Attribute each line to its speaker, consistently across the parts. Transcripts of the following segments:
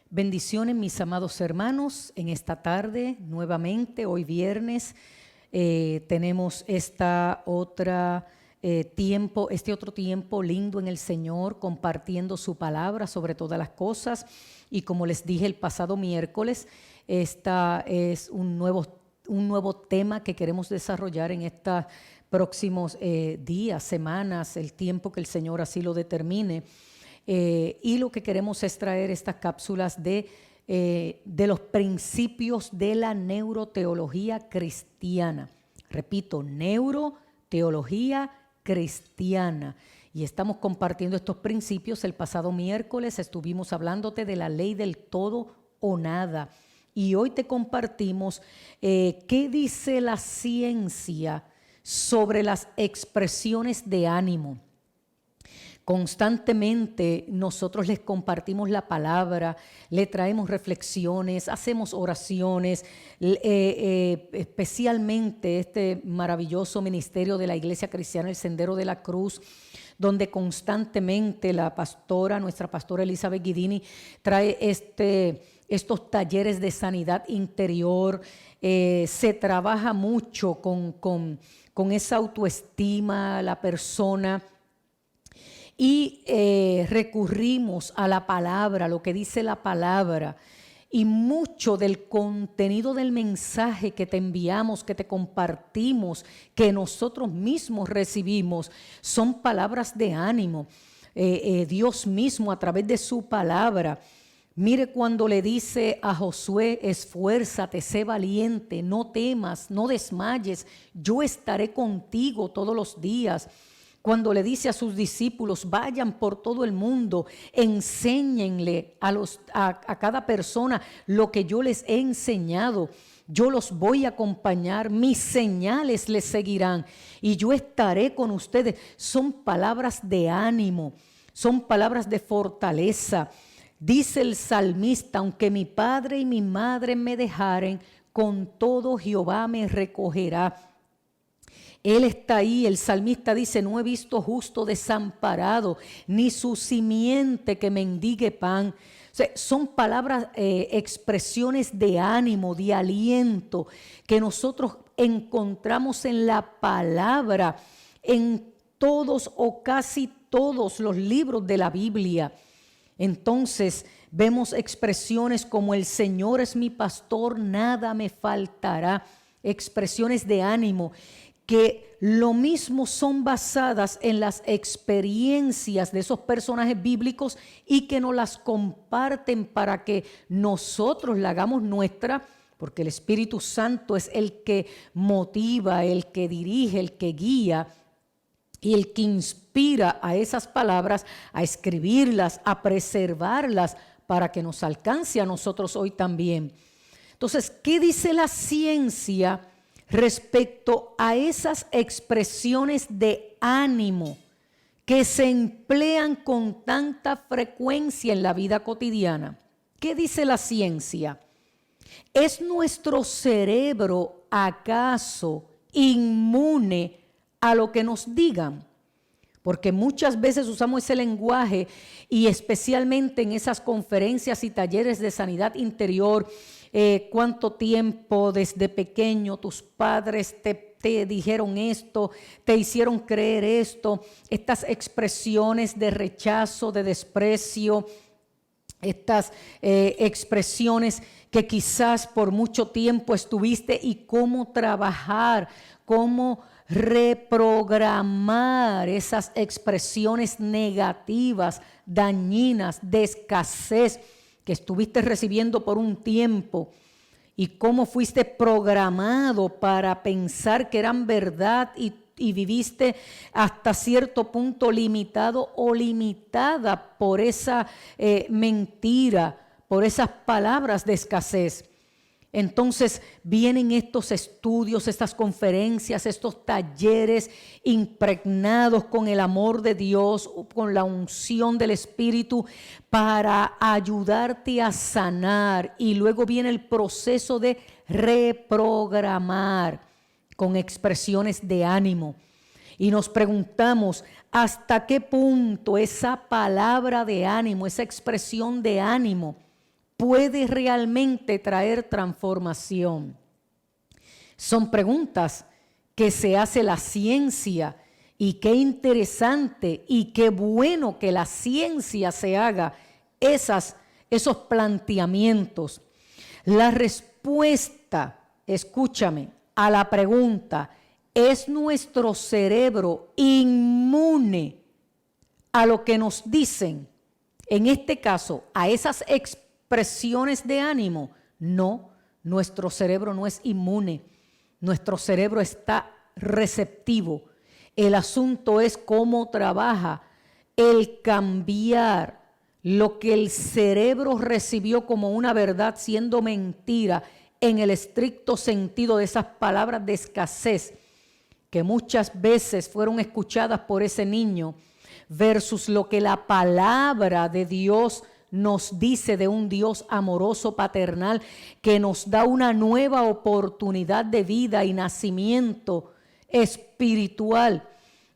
Speaker 1: Bendiciones, mis amados hermanos, en esta tarde, nuevamente, hoy viernes, tenemos este otro tiempo lindo en el Señor, compartiendo su palabra sobre todas las cosas. Y como les dije el pasado miércoles, esta es un nuevo tema que queremos desarrollar en estos próximos días, semanas, el tiempo que el Señor así lo determine. Y lo que queremos es traer estas cápsulas de los principios de la neuroteología cristiana. Repito, neuroteología cristiana. Y estamos compartiendo estos principios. El pasado miércoles estuvimos hablándote de la ley del todo o nada. Y hoy te compartimos qué dice la ciencia sobre las expresiones de ánimo. Constantemente nosotros les compartimos la palabra, le traemos reflexiones, hacemos oraciones, especialmente este maravilloso ministerio de la Iglesia Cristiana, el Sendero de la Cruz, donde constantemente nuestra pastora Elizabeth Guidini trae estos talleres de sanidad interior. Se trabaja mucho con esa autoestima, la persona. Y recurrimos a la palabra, lo que dice la palabra, y mucho del contenido del mensaje que te enviamos, que te compartimos, que nosotros mismos recibimos, son palabras de ánimo. Dios mismo a través de su palabra, mire cuando le dice a Josué: esfuérzate, sé valiente, no temas, no desmayes, yo estaré contigo todos los días. Cuando le dice a sus discípulos: vayan por todo el mundo, enséñenle a cada persona lo que yo les he enseñado. Yo los voy a acompañar, mis señales les seguirán y yo estaré con ustedes. Son palabras de ánimo, son palabras de fortaleza. Dice el salmista: aunque mi padre y mi madre me dejaren, con todo Jehová me recogerá. Él está ahí. El salmista dice: no he visto justo desamparado, ni su simiente que mendigue pan. O sea, son palabras, expresiones de ánimo, de aliento, que nosotros encontramos en la palabra, en todos o casi todos los libros de la Biblia. Entonces vemos expresiones como: el Señor es mi pastor, nada me faltará. Expresiones de ánimo que lo mismo son basadas en las experiencias de esos personajes bíblicos y que nos las comparten para que nosotros la hagamos nuestra, porque el Espíritu Santo es el que motiva, el que dirige, el que guía y el que inspira a esas palabras a escribirlas, a preservarlas para que nos alcance a nosotros hoy también. Entonces, ¿qué dice la ciencia respecto a esas expresiones de ánimo que se emplean con tanta frecuencia en la vida cotidiana? ¿Qué dice la ciencia? ¿Es nuestro cerebro acaso inmune a lo que nos digan? Porque muchas veces usamos ese lenguaje, y especialmente en esas conferencias y talleres de sanidad interior. ¿Cuánto tiempo desde pequeño tus padres te dijeron esto, te hicieron creer esto? Estas expresiones de rechazo, de desprecio, estas expresiones que quizás por mucho tiempo estuviste, y cómo trabajar, cómo reprogramar esas expresiones negativas, dañinas, de escasez que estuviste recibiendo por un tiempo, y cómo fuiste programado para pensar que eran verdad y viviste hasta cierto punto limitado o limitada por esa mentira, por esas palabras de escasez. Entonces vienen estos estudios, estas conferencias, estos talleres impregnados con el amor de Dios, con la unción del Espíritu, para ayudarte a sanar. Y luego viene el proceso de reprogramar con expresiones de ánimo. Y nos preguntamos: ¿hasta qué punto esa palabra de ánimo, esa expresión de ánimo puede realmente traer transformación? Son preguntas que se hace la ciencia, y qué interesante y qué bueno que la ciencia se haga esos planteamientos. La respuesta, escúchame, a la pregunta, ¿es nuestro cerebro inmune a lo que nos dicen? En este caso, a esas expresiones de ánimo. No, nuestro cerebro no es inmune. Nuestro cerebro está receptivo. El asunto es cómo trabaja el cambiar lo que el cerebro recibió como una verdad siendo mentira en el estricto sentido de esas palabras de escasez que muchas veces fueron escuchadas por ese niño versus lo que la palabra de Dios nos dice de un Dios amoroso, paternal, que nos da una nueva oportunidad de vida y nacimiento espiritual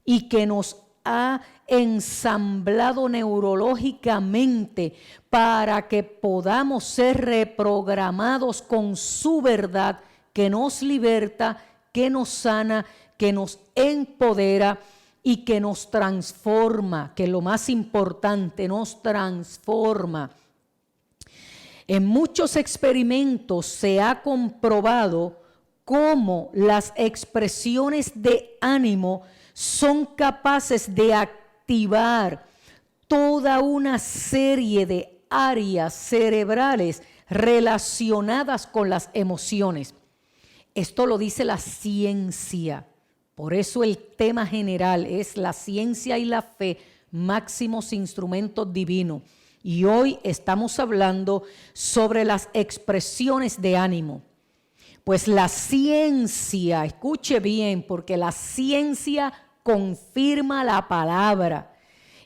Speaker 1: y que nos ha ensamblado neurológicamente para que podamos ser reprogramados con su verdad que nos liberta, que nos sana, que nos empodera y que nos transforma, que lo más importante, nos transforma. En muchos experimentos se ha comprobado cómo las expresiones de ánimo son capaces de activar toda una serie de áreas cerebrales relacionadas con las emociones. Esto lo dice la ciencia. Por eso el tema general es la ciencia y la fe, máximos instrumentos divinos. Y hoy estamos hablando sobre las expresiones de ánimo. Pues la ciencia, escuche bien, porque la ciencia confirma la palabra.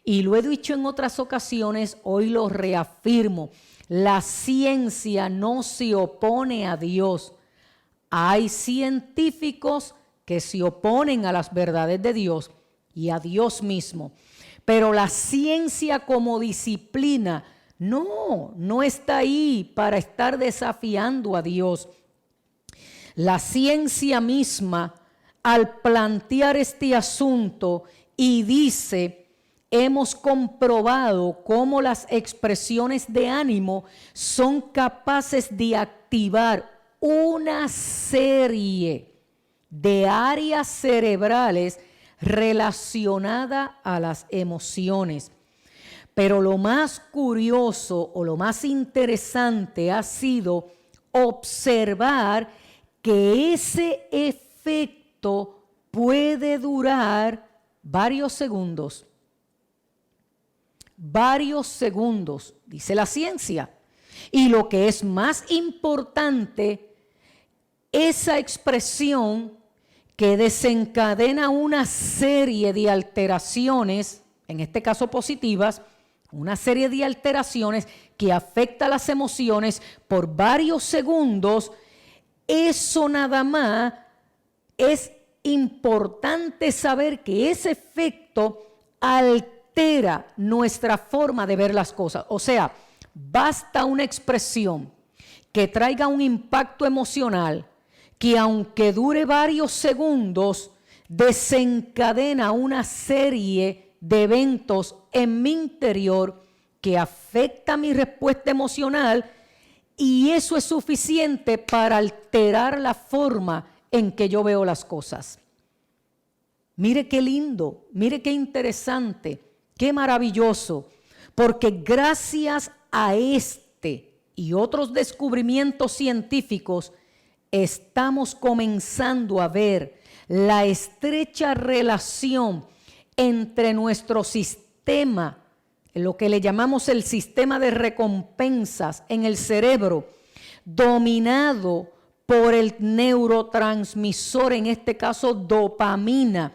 Speaker 1: Y lo he dicho en otras ocasiones, hoy lo reafirmo. La ciencia no se opone a Dios. Hay científicos que se oponen a las verdades de Dios y a Dios mismo. Pero la ciencia como disciplina no está ahí para estar desafiando a Dios. La ciencia misma, al plantear este asunto, y dice, hemos comprobado cómo las expresiones de ánimo son capaces de activar una serie de áreas cerebrales relacionadas a las emociones. Pero lo más curioso o lo más interesante ha sido observar que ese efecto puede durar varios segundos. Varios segundos, dice la ciencia. Y lo que es más importante, esa expresión que desencadena una serie de alteraciones, en este caso positivas, una serie de alteraciones que afecta las emociones por varios segundos. Eso nada más es importante saber que ese efecto altera nuestra forma de ver las cosas. O sea, basta una expresión que traiga un impacto emocional que aunque dure varios segundos, desencadena una serie de eventos en mi interior que afecta mi respuesta emocional. Y eso es suficiente para alterar la forma en que yo veo las cosas. Mire qué lindo, mire qué interesante, qué maravilloso, porque gracias a este y otros descubrimientos científicos estamos comenzando a ver la estrecha relación entre nuestro sistema, lo que le llamamos el sistema de recompensas en el cerebro, dominado por el neurotransmisor, en este caso dopamina,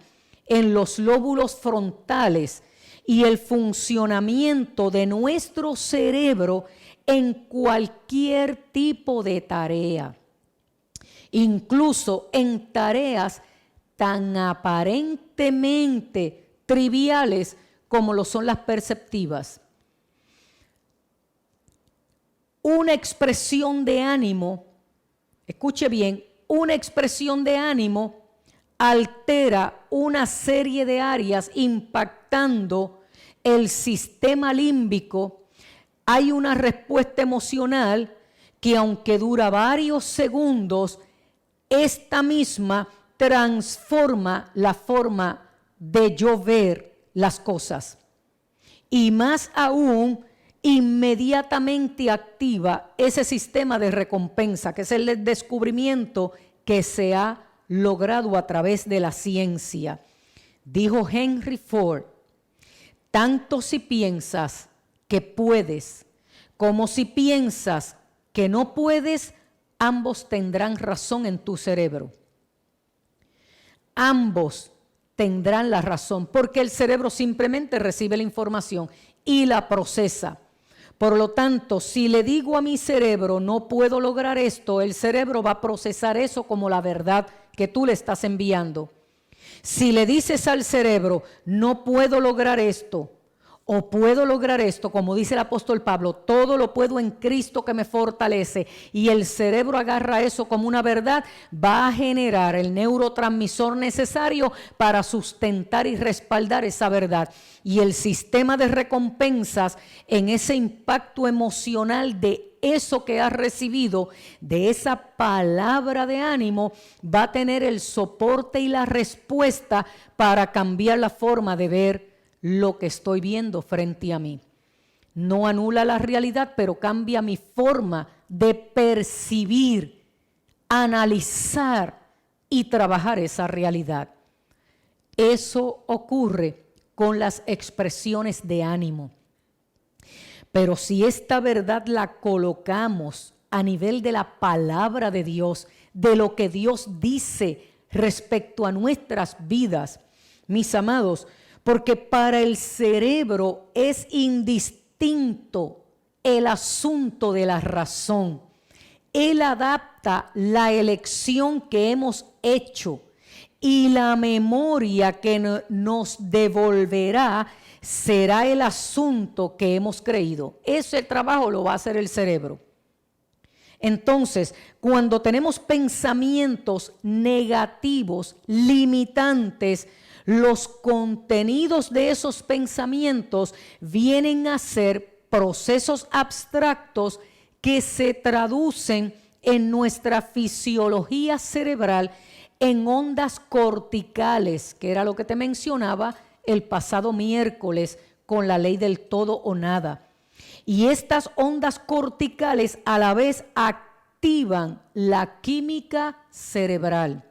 Speaker 1: en los lóbulos frontales, y el funcionamiento de nuestro cerebro en cualquier tipo de tarea, incluso en tareas tan aparentemente triviales como lo son las perceptivas. una expresión de ánimo, escuche bien, una expresión de ánimo altera una serie de áreas impactando el sistema límbico. Hay una respuesta emocional que, aunque dura varios segundos, esta misma transforma la forma de yo ver las cosas. Y más aún, inmediatamente activa ese sistema de recompensa, que es el descubrimiento que se ha logrado a través de la ciencia. Dijo Henry Ford: tanto si piensas que puedes como si piensas que no puedes, ambos tendrán razón en tu cerebro. Ambos tendrán la razón, porque el cerebro simplemente recibe la información y la procesa. Por lo tanto, si le digo a mi cerebro no puedo lograr esto, el cerebro va a procesar eso como la verdad que tú le estás enviando. Si le dices al cerebro no puedo lograr esto o puedo lograr esto, como dice el apóstol Pablo, todo lo puedo en Cristo que me fortalece, y el cerebro agarra eso como una verdad, va a generar el neurotransmisor necesario para sustentar y respaldar esa verdad. Y el sistema de recompensas en ese impacto emocional de eso que has recibido, de esa palabra de ánimo, va a tener el soporte y la respuesta para cambiar la forma de ver lo que estoy viendo frente a mí. No anula la realidad, pero cambia mi forma de percibir, analizar y trabajar esa realidad. Eso ocurre con las expresiones de ánimo. Pero si esta verdad la colocamos a nivel de la palabra de Dios, de lo que Dios dice respecto a nuestras vidas, mis amados, porque para el cerebro es indistinto el asunto de la razón. Él adapta la elección que hemos hecho y la memoria que nos devolverá será el asunto que hemos creído. Ese trabajo lo va a hacer el cerebro. Entonces, cuando tenemos pensamientos negativos, limitantes, los contenidos de esos pensamientos vienen a ser procesos abstractos que se traducen en nuestra fisiología cerebral en ondas corticales, que era lo que te mencionaba el pasado miércoles con la ley del todo o nada. Y estas ondas corticales a la vez activan la química cerebral.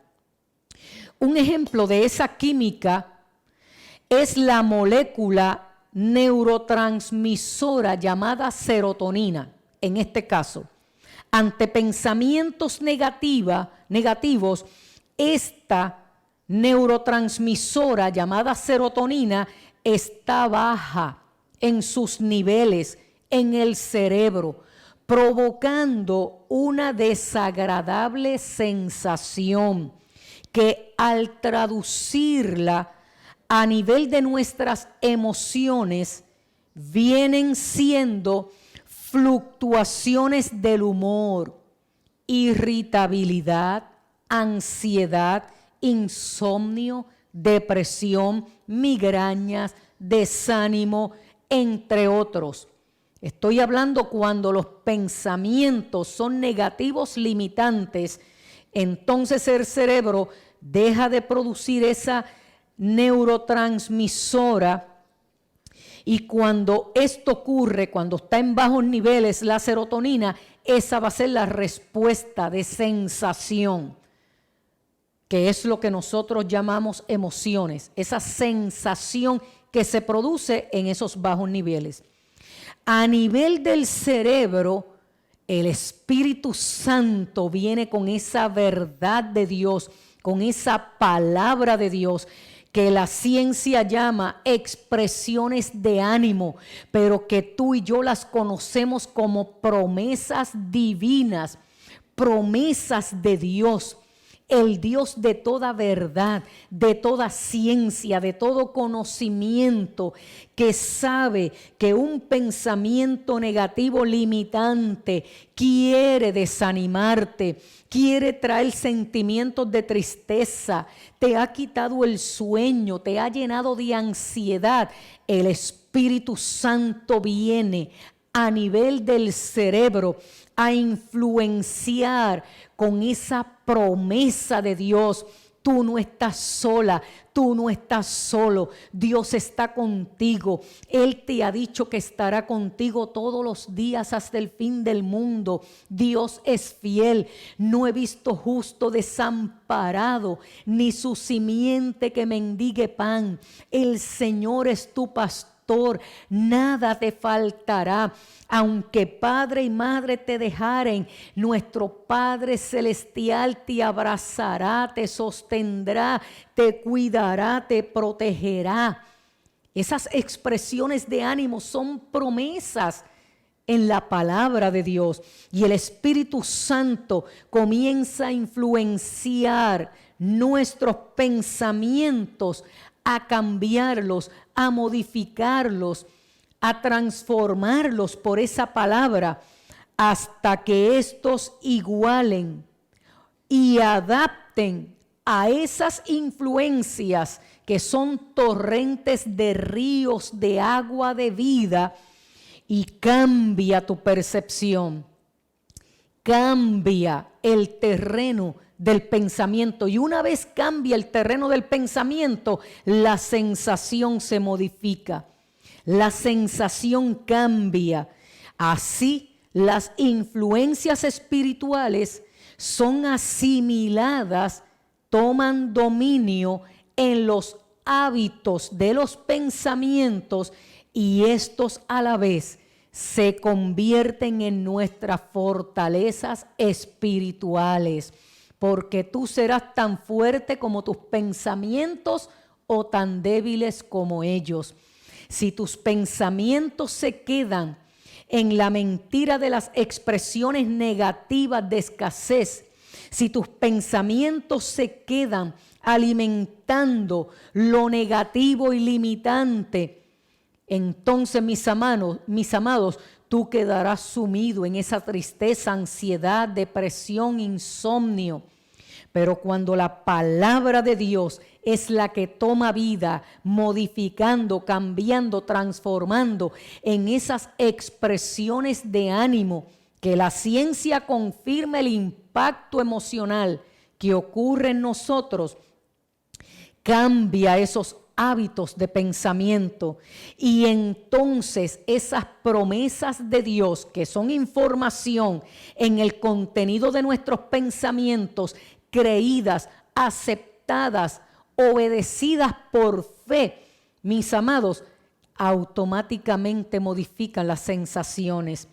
Speaker 1: Un ejemplo de esa química es la molécula neurotransmisora llamada serotonina. En este caso, ante pensamientos negativos, esta neurotransmisora llamada serotonina está baja en sus niveles en el cerebro, provocando una desagradable sensación que al traducirla a nivel de nuestras emociones vienen siendo fluctuaciones del humor, irritabilidad, ansiedad, insomnio, depresión, migrañas, desánimo, entre otros. Estoy hablando cuando los pensamientos son negativos limitantes, entonces el cerebro deja de producir esa neurotransmisora, y cuando esto ocurre, cuando está en bajos niveles la serotonina, esa va a ser la respuesta de sensación, que es lo que nosotros llamamos emociones, esa sensación que se produce en esos bajos niveles. A nivel del cerebro, el Espíritu Santo viene con esa verdad de Dios, con esa palabra de Dios, que la ciencia llama expresiones de ánimo, pero que tú y yo las conocemos como promesas divinas, promesas de Dios. el Dios de toda verdad, de toda ciencia, de todo conocimiento, que sabe que un pensamiento negativo limitante quiere desanimarte, quiere traer sentimientos de tristeza, te ha quitado el sueño, te ha llenado de ansiedad. El Espíritu Santo viene a nivel del cerebro a influenciar con esa promesa de Dios. Tú no estás sola, tú no estás solo, Dios está contigo. Él te ha dicho que estará contigo todos los días hasta el fin del mundo. Dios es fiel, no he visto justo desamparado, ni su simiente que mendigue pan. El Señor es tu pastor, nada te faltará. Aunque padre y madre te dejaren, nuestro Padre Celestial te abrazará, te sostendrá, te cuidará, te protegerá. Esas expresiones de ánimo son promesas en la palabra de Dios. Y el Espíritu Santo comienza a influenciar nuestros pensamientos, a cambiarlos, a modificarlos, a transformarlos por esa palabra, hasta que estos igualen y adapten a esas influencias que son torrentes de ríos de agua de vida, y cambia tu percepción, cambia el terreno del pensamiento. Y una vez cambia el terreno del pensamiento, la sensación se modifica. La sensación cambia. Así, las influencias espirituales son asimiladas, toman dominio en los hábitos de los pensamientos, y estos a la vez se convierten en nuestras fortalezas espirituales, porque tú serás tan fuerte como tus pensamientos o tan débiles como ellos. Si tus pensamientos se quedan en la mentira de las expresiones negativas de escasez, si tus pensamientos se quedan alimentando lo negativo y limitante, entonces, mis amados, tú quedarás sumido en esa tristeza, ansiedad, depresión, insomnio. Pero cuando la palabra de Dios es la que toma vida, modificando, cambiando, transformando en esas expresiones de ánimo, que la ciencia confirma el impacto emocional que ocurre en nosotros, cambia esos hábitos de pensamiento, y entonces esas promesas de Dios, que son información en el contenido de nuestros pensamientos, creídas, aceptadas, obedecidas por fe, mis amados, automáticamente modifican las sensaciones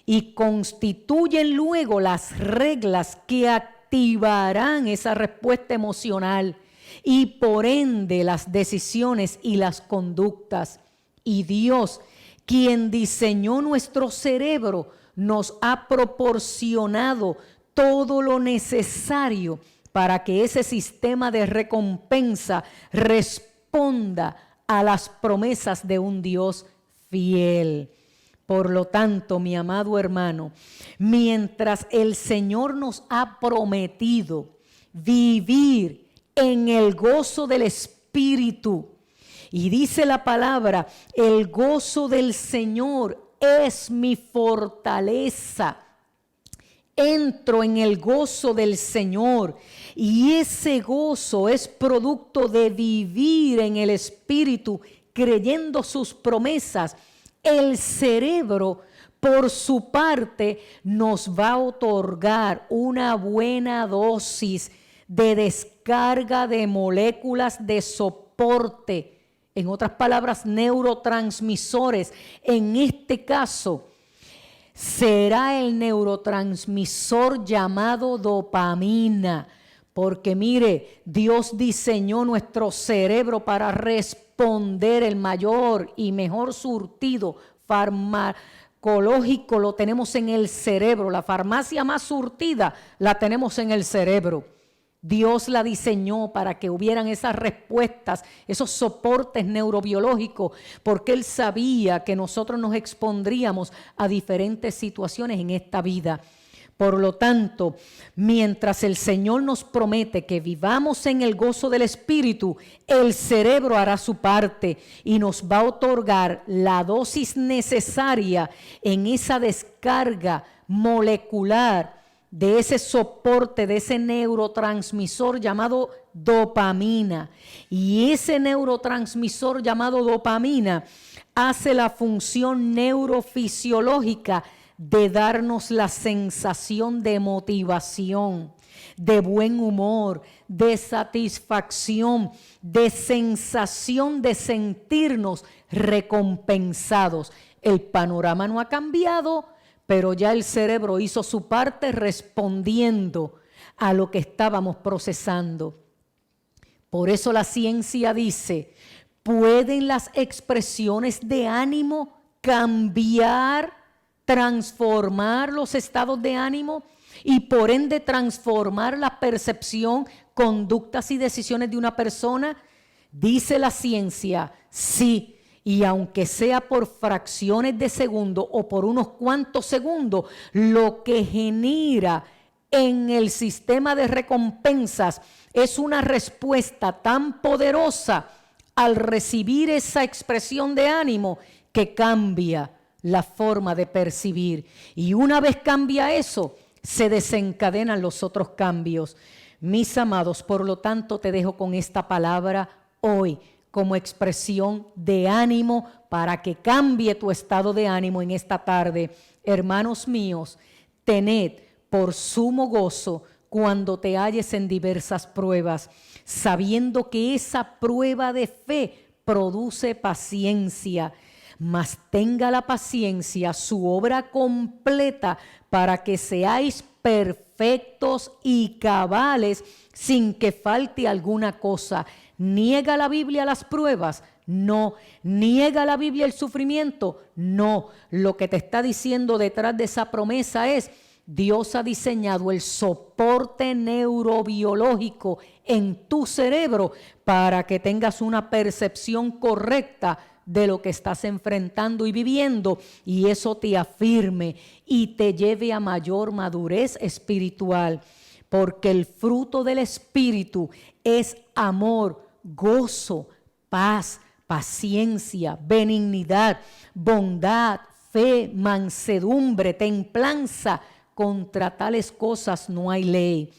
Speaker 1: y constituyen luego las reglas que activarán esa respuesta emocional, y por ende las decisiones y las conductas. Y Dios, quien diseñó nuestro cerebro, nos ha proporcionado todo lo necesario para que ese sistema de recompensa responda a las promesas de un Dios fiel. Por lo tanto, mi amado hermano, mientras el Señor nos ha prometido vivir en el gozo del Espíritu, y dice la palabra, el gozo del Señor es mi fortaleza. Entro en el gozo del Señor, y ese gozo es producto de vivir en el Espíritu, creyendo sus promesas. El cerebro, por su parte, nos va a otorgar una buena dosis de descarga de moléculas de soporte, en otras palabras, neurotransmisores. En este caso, será el neurotransmisor llamado dopamina, porque mire, Dios diseñó nuestro cerebro para responder. El mayor y mejor surtido farmacológico lo tenemos en el cerebro. La farmacia más surtida la tenemos en el cerebro. Dios la diseñó para que hubieran esas respuestas, esos soportes neurobiológicos, porque Él sabía que nosotros nos expondríamos a diferentes situaciones en esta vida. Por lo tanto, mientras el Señor nos promete que vivamos en el gozo del Espíritu, el cerebro hará su parte y nos va a otorgar la dosis necesaria en esa descarga molecular de ese soporte, de ese neurotransmisor llamado dopamina. Y ese neurotransmisor llamado dopamina hace la función neurofisiológica de darnos la sensación de motivación, de buen humor, de satisfacción, de sensación de sentirnos recompensados. El panorama no ha cambiado, pero ya el cerebro hizo su parte respondiendo a lo que estábamos procesando. Por eso la ciencia dice, ¿pueden las expresiones de ánimo cambiar, transformar los estados de ánimo y por ende transformar la percepción, conductas y decisiones de una persona? Dice la ciencia, sí. Y aunque sea por fracciones de segundo o por unos cuantos segundos, lo que genera en el sistema de recompensas es una respuesta tan poderosa al recibir esa expresión de ánimo que cambia la forma de percibir. Y una vez cambia eso, se desencadenan los otros cambios. Mis amados, por lo tanto, te dejo con esta palabra hoy como expresión de ánimo para que cambie tu estado de ánimo en esta tarde. Hermanos míos, tened por sumo gozo cuando te halles en diversas pruebas, sabiendo que esa prueba de fe produce paciencia. Mas tenga la paciencia su obra completa para que seáis perfectos y cabales sin que falte alguna cosa. ¿Niega la Biblia las pruebas? No. ¿Niega la Biblia el sufrimiento? No. Lo que te está diciendo detrás de esa promesa es: Dios ha diseñado el soporte neurobiológico en tu cerebro para que tengas una percepción correcta de lo que estás enfrentando y viviendo, y eso te afirme y te lleve a mayor madurez espiritual, porque el fruto del Espíritu es amor, gozo, paz, paciencia, benignidad, bondad, fe, mansedumbre, templanza. Contra tales cosas no hay ley.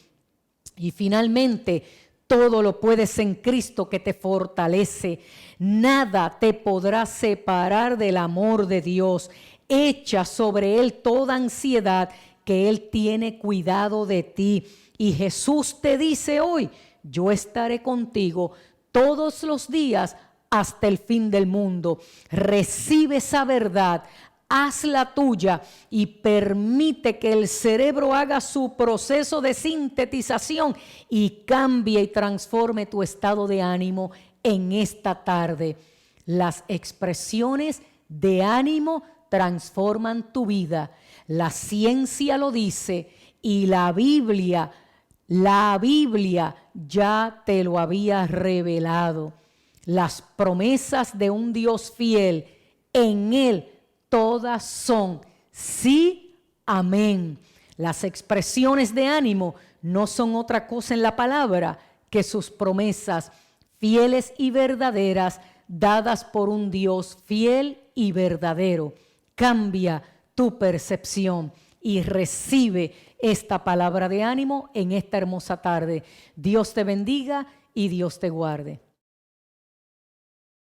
Speaker 1: Y finalmente, todo lo puedes en Cristo que te fortalece. Nada te podrá separar del amor de Dios. Echa sobre Él toda ansiedad, que Él tiene cuidado de ti. Y Jesús te dice hoy: yo estaré contigo todos los días hasta el fin del mundo. Recibe esa verdad, hazla tuya y permite que el cerebro haga su proceso de sintetización y cambie y transforme tu estado de ánimo en esta tarde. Las expresiones de ánimo transforman tu vida. La ciencia lo dice y la Biblia ya te lo había revelado. Las promesas de un Dios fiel, en Él todas son sí, amén. Las expresiones de ánimo no son otra cosa en la palabra que sus promesas fieles y verdaderas dadas por un Dios fiel y verdadero. Cambia tu percepción y recibe esta palabra de ánimo en esta hermosa tarde. Dios te bendiga y Dios te guarde.